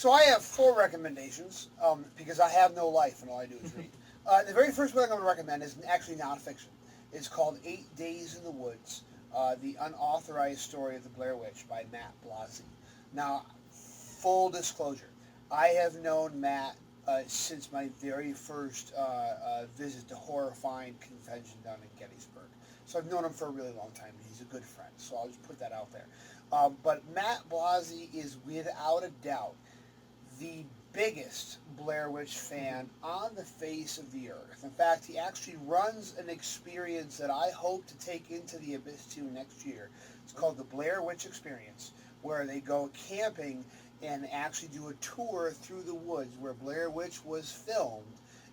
So I have 4 recommendations because I have no life and all I do is read. The very first book I'm going to recommend is actually nonfiction. It's called 8 Days in the Woods, The Unauthorized Story of the Blair Witch by Matt Blasey. Now, full disclosure, I have known Matt since my very first visit to Horrifying Convention down in Gettysburg. So I've known him for a really long time, and he's a good friend, so I'll just put that out there. But Matt Blasey is without a doubt the biggest Blair Witch fan on the face of the earth. In fact, he actually runs an experience that I hope to take into the Abyss 2 next year. It's called the Blair Witch Experience, where they go camping and actually do a tour through the woods where Blair Witch was filmed.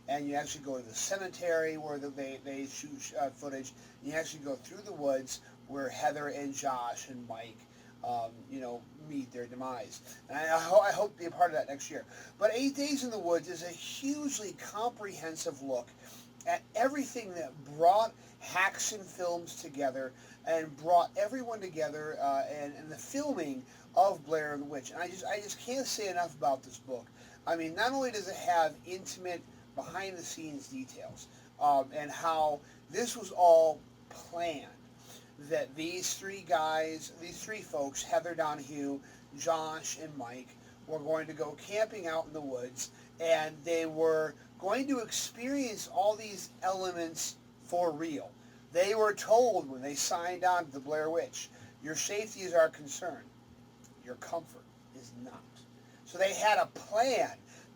And you actually go to the cemetery where they shoot footage. You actually go through the woods where Heather and Josh and Mike meet their demise. And I hope to be a part of that next year. But 8 Days in the Woods is a hugely comprehensive look at everything that brought Haxan Films together and brought everyone together and the filming of Blair and the Witch. And I just can't say enough about this book. I mean, not only does it have intimate behind-the-scenes details and how this was all planned, that these 3 guys, these 3 folks, Heather Donahue, Josh, and Mike, were going to go camping out in the woods, and they were going to experience all these elements for real. They were told when they signed on to the Blair Witch, your safety is our concern, your comfort is not. So they had a plan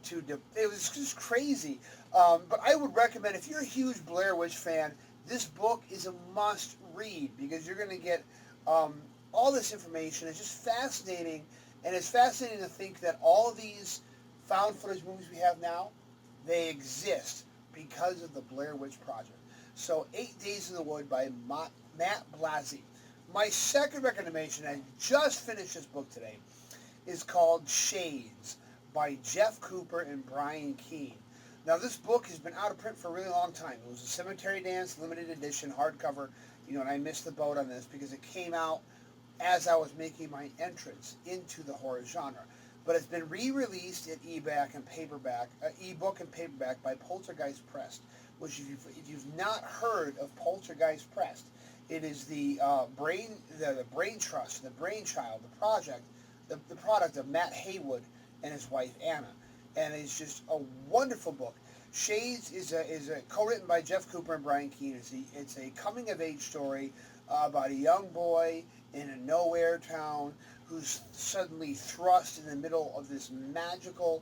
it was just crazy. But I would recommend, if you're a huge Blair Witch fan, this book is a must read because you're going to get all this information. It's just fascinating, and it's fascinating to think that all of these found footage movies we have now, they exist because of the Blair Witch Project. So 8 Days in the Wood by Matt Blasey. My second recommendation, I just finished this book today, is called Shades by Jeff Cooper and Brian Keene. Now, this book has been out of print for a really long time. It was a Cemetery Dance limited edition hardcover, and I missed the boat on this because it came out as I was making my entrance into the horror genre. But it's been re-released in ebook and paperback by Poltergeist Press, which if you've not heard of Poltergeist Press, it is the brain trust, the brainchild, the project, the product of Matt Hayward and his wife Anna, and it's just a wonderful book. Shades is a co-written by Jeff Cooper and Brian Keene. It's a coming of age story about a young boy in a nowhere town who's suddenly thrust in the middle of this magical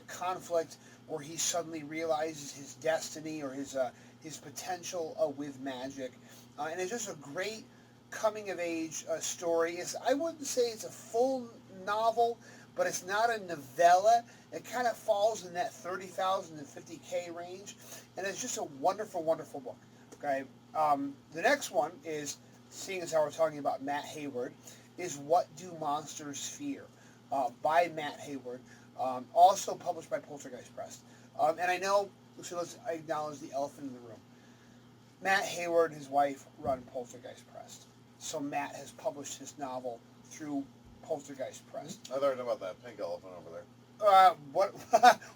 conflict where he suddenly realizes his destiny or his potential with magic, and it's just a great coming of age story. I wouldn't say it's a full novel, but it's not a novella. It kind of falls in that 30,000 to 50K range, and it's just a wonderful, wonderful book. Okay, the next one is, seeing as how we're talking about Matt Hayward, is What Do Monsters Fear by Matt Hayward, also published by Poltergeist Press. And I know, so let's acknowledge the elephant in the room. Matt Hayward and his wife run Poltergeist Press. So Matt has published his novel through Poltergeist Press. I learned about that pink elephant over there. What?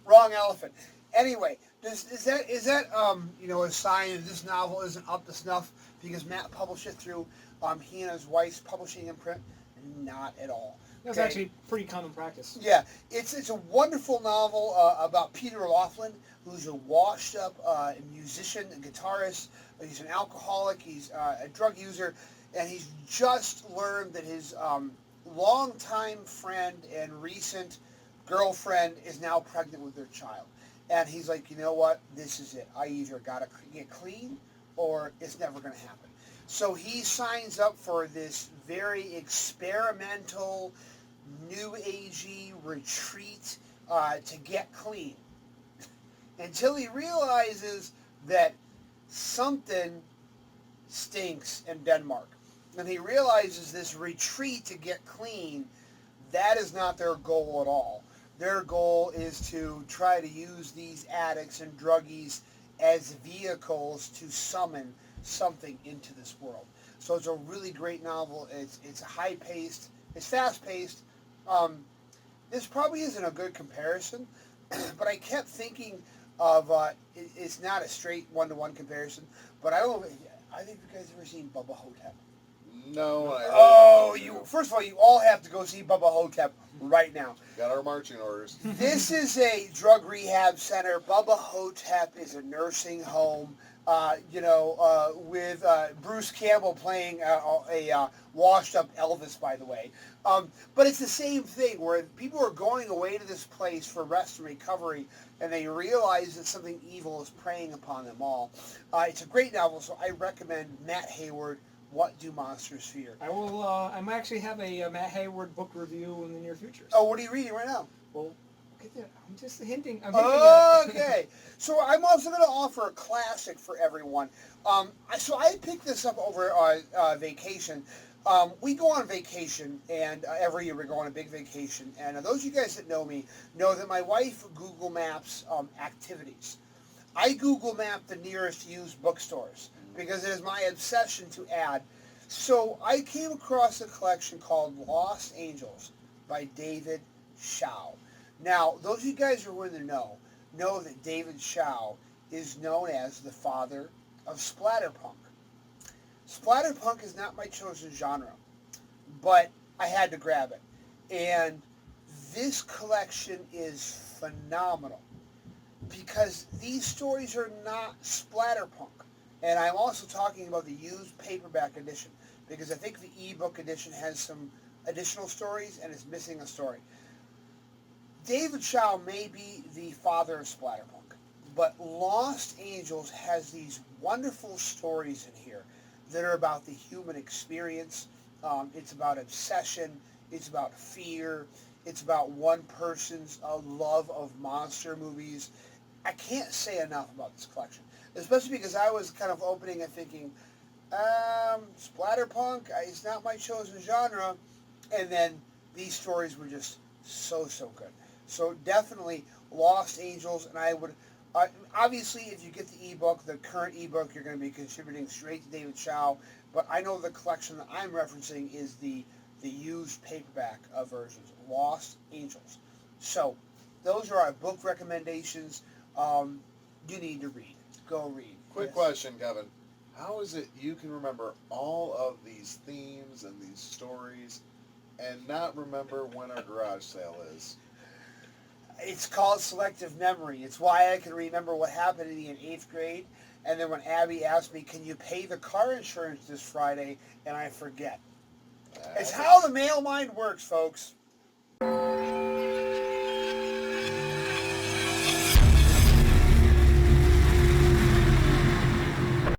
Wrong elephant. Anyway, is that a sign that this novel isn't up to snuff because Matt published it through he and his wife's publishing imprint? Not at all. That's actually pretty common practice. Yeah, it's a wonderful novel about Peter Laughlin, who's a washed-up musician and guitarist. He's an alcoholic. He's a drug user, and he's just learned that his longtime friend and recent girlfriend is now pregnant with their child. And he's like, you know what? This is it. I either got to get clean or it's never going to happen. So he signs up for this very experimental, new agey retreat to get clean. Until he realizes that something stinks in Denmark. And he realizes this retreat to get clean, that is not their goal at all. Their goal is to try to use these addicts and druggies as vehicles to summon something into this world. So it's a really great novel. It's high-paced. It's fast-paced. this probably isn't a good comparison, but I kept thinking of it's not a straight one-to-one comparison, but I don't know. I think you guys ever seen Bubba Hotep? No, I Oh, really you first of all, you all have to go see Bubba Hotep right now. got our marching orders. This is a drug rehab center. Bubba Hotep is a nursing home. With Bruce Campbell playing a washed-up Elvis, by the way. But it's the same thing where people are going away to this place for rest and recovery, and they realize that something evil is preying upon them all. It's a great novel, so I recommend Matt Hayward, What Do Monsters Fear? I will. I might actually have a Matt Hayward book review in the near future. Oh, what are you reading right now? Well, look at that. I'm just hinting. Okay. So I'm also going to offer a classic for everyone. So I picked this up over vacation. We go on vacation, and every year we go on a big vacation. And those of you guys that know me know that my wife Google Maps activities. I Google Map the nearest used bookstores because it is my obsession to add. So I came across a collection called Lost Angels by David Shaw. Now, those of you guys who are in the know that David Shaw is known as the father of splatterpunk. Splatterpunk is not my chosen genre, but I had to grab it. And this collection is phenomenal because these stories are not splatterpunk. And I'm also talking about the used paperback edition because I think the ebook edition has some additional stories and is missing a story. David Shaw may be the father of splatterpunk, but Lost Angels has these wonderful stories in here that are about the human experience. It's about obsession. It's about fear. It's about one person's love of monster movies. I can't say enough about this collection, especially because I was kind of opening and thinking, splatterpunk is not my chosen genre, and then these stories were just so good. So definitely Lost Angels, and I would, obviously if you get the ebook, the current ebook, you're going to be contributing straight to David Shaw, but I know the collection that I'm referencing is the used paperback versions, Lost Angels. So those are our book recommendations. You need to read. Go read. Quick question, Kevin. How is it you can remember all of these themes and these stories and not remember when our garage sale is? It's called selective memory. It's why I can remember what happened to me in 8th grade. And then when Abby asked me, can you pay the car insurance this Friday? And I forget. It's how the male mind works, folks.